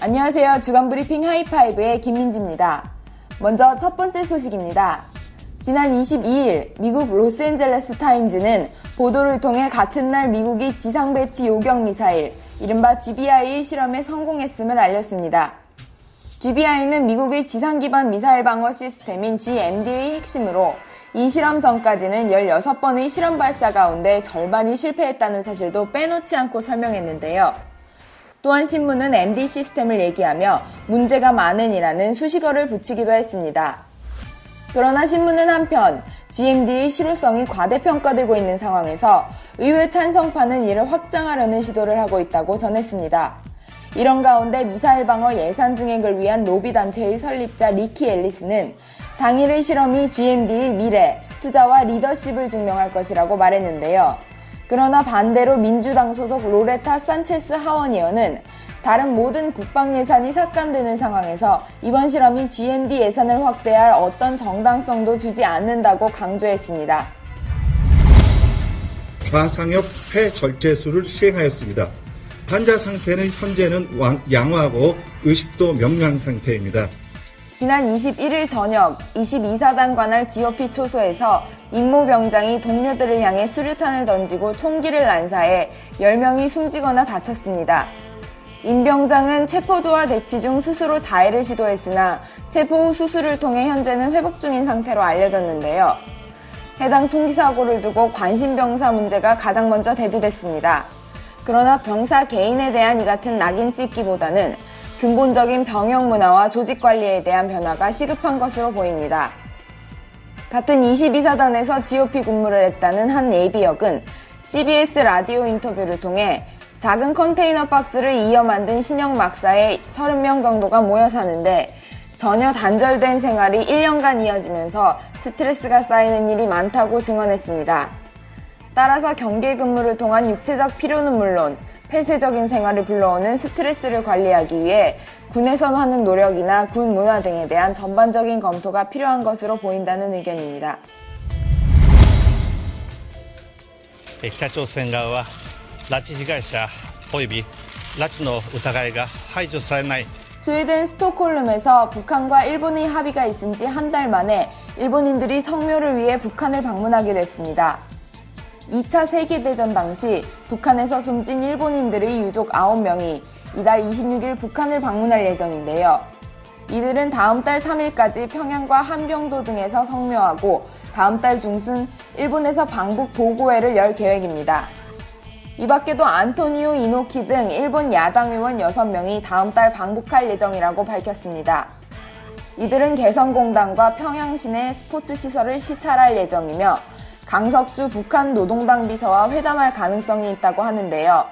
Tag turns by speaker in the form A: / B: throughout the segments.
A: 안녕하세요. 주간브리핑 하이파이브의 김민지입니다. 먼저 첫 번째 소식입니다. 지난 22일 미국 로스앤젤레스 타임즈는 보도를 통해 같은 날 미국이 지상배치 요격 미사일, 이른바 GBI 실험에 성공했음을 알렸습니다. GBI는 미국의 지상 기반 미사일 방어 시스템인 GMD의 핵심으로 이 실험 전까지는 16번의 실험 발사 가운데 절반이 실패했다는 사실도 빼놓지 않고 설명했는데요. 또한 신문은 MD 시스템을 얘기하며 문제가 많은이라는 수식어를 붙이기도 했습니다. 그러나 신문은 한편 GMD의 실효성이 과대평가되고 있는 상황에서 의회 찬성파는 이를 확장하려는 시도를 하고 있다고 전했습니다. 이런 가운데 미사일 방어 예산 증액을 위한 로비단체의 설립자 리키 앨리스는 당일의 실험이 GMD의 미래, 투자와 리더십을 증명할 것이라고 말했는데요. 그러나 반대로 민주당 소속 로레타 산체스 하원 의원은 다른 모든 국방 예산이 삭감되는 상황에서 이번 실험이 GMD 예산을 확대할 어떤 정당성도 주지 않는다고 강조했습니다.
B: 좌상엽 폐절제술을 시행하였습니다. 환자 상태는 현재는 양호하고 의식도 명료한 상태입니다.
A: 지난 21일 저녁 22사단 관할 GOP 초소에서 임모 병장이 동료들을 향해 수류탄을 던지고 총기를 난사해 10명이 숨지거나 다쳤습니다. 임 병장은 체포조와 대치 중 스스로 자해를 시도했으나 체포 후 수술을 통해 현재는 회복 중인 상태로 알려졌는데요. 해당 총기 사고를 두고 관심병사 문제가 가장 먼저 대두됐습니다. 그러나 병사 개인에 대한 이 같은 낙인 찍기보다는 근본적인 병역 문화와 조직 관리에 대한 변화가 시급한 것으로 보입니다. 같은 22사단에서 GOP 근무를 했다는 한 네이비역은 CBS 라디오 인터뷰를 통해 작은 컨테이너 박스를 이어 만든 신형 막사에 30명 정도가 모여 사는데 전혀 단절된 생활이 1년간 이어지면서 스트레스가 쌓이는 일이 많다고 증언했습니다. 따라서 경계 근무를 통한 육체적 피로는 물론 폐쇄적인 생활을 불러오는 스트레스를 관리하기 위해 군에서 하는 노력이나 군 문화 등에 대한 전반적인 검토가 필요한 것으로 보인다는 의견입니다.
C: 北朝鮮側は拉致被害者および拉致の疑いが排除されない
A: 스웨덴 스톡홀름에서 북한과 일본의 합의가 있은 지 한 달 만에 일본인들이 성묘를 위해 북한을 방문하게 됐습니다. 2차 세계대전 당시 북한에서 숨진 일본인들의 유족 9명이 이달 26일 북한을 방문할 예정인데요. 이들은 다음 달 3일까지 평양과 함경도 등에서 성묘하고 다음 달 중순 일본에서 방북 보고회를 열 계획입니다. 이 밖에도 안토니오 이노키 등 일본 야당 의원 6명이 다음 달 방북할 예정이라고 밝혔습니다. 이들은 개성공단과 평양시내 스포츠 시설을 시찰할 예정이며 강석주 북한 노동당 비서와 회담할 가능성이 있다고 하는데요.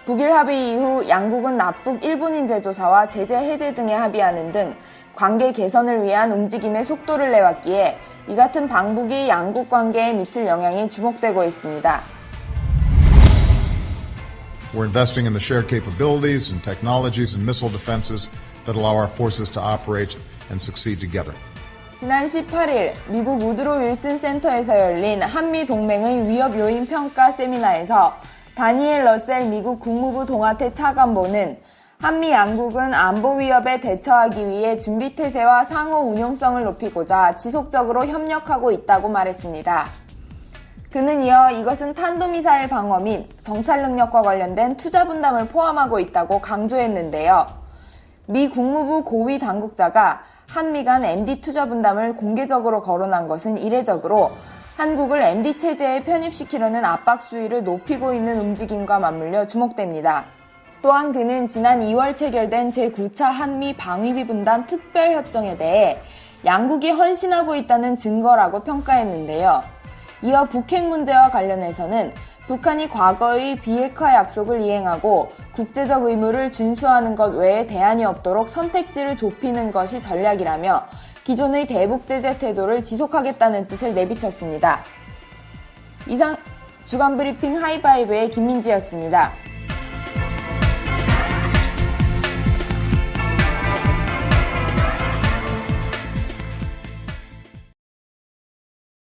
A: 북일 합의 이후 양국은 납북 일본인 제조사와 제재 해제 등에 합의하는 등 관계 개선을 위한 움직임의 속도를 내왔기에 이 같은 방북이 양국 관계에 미칠 영향이 주목되고 있습니다.
D: We're investing in the shared capabilities and technologies and missile defenses that allow our forces to operate and succeed together.
A: 지난 18일 미국 우드로 윌슨 센터에서 열린 한미 동맹의 위협 요인 평가 세미나에서 다니엘 러셀 미국 국무부 동아태 차관보는 한미 양국은 안보 위협에 대처하기 위해 준비태세와 상호 운용성을 높이고자 지속적으로 협력하고 있다고 말했습니다. 그는 이어 이것은 탄도미사일 방어 및 정찰 능력과 관련된 투자 분담을 포함하고 있다고 강조했는데요. 미 국무부 고위 당국자가 한미 간 MD 투자 분담을 공개적으로 거론한 것은 이례적으로 한국을 MD 체제에 편입시키려는 압박 수위를 높이고 있는 움직임과 맞물려 주목됩니다. 또한 그는 지난 2월 체결된 제9차 한미 방위비 분담 특별협정에 대해 양국이 헌신하고 있다는 증거라고 평가했는데요. 이어 북핵 문제와 관련해서는 북한이 과거의 비핵화 약속을 이행하고 국제적 의무를 준수하는 것 외에 대안이 없도록 선택지를 좁히는 것이 전략이라며 기존의 대북 제재 태도를 지속하겠다는 뜻을 내비쳤습니다. 이상 주간브리핑 하이파이브의 김민지였습니다.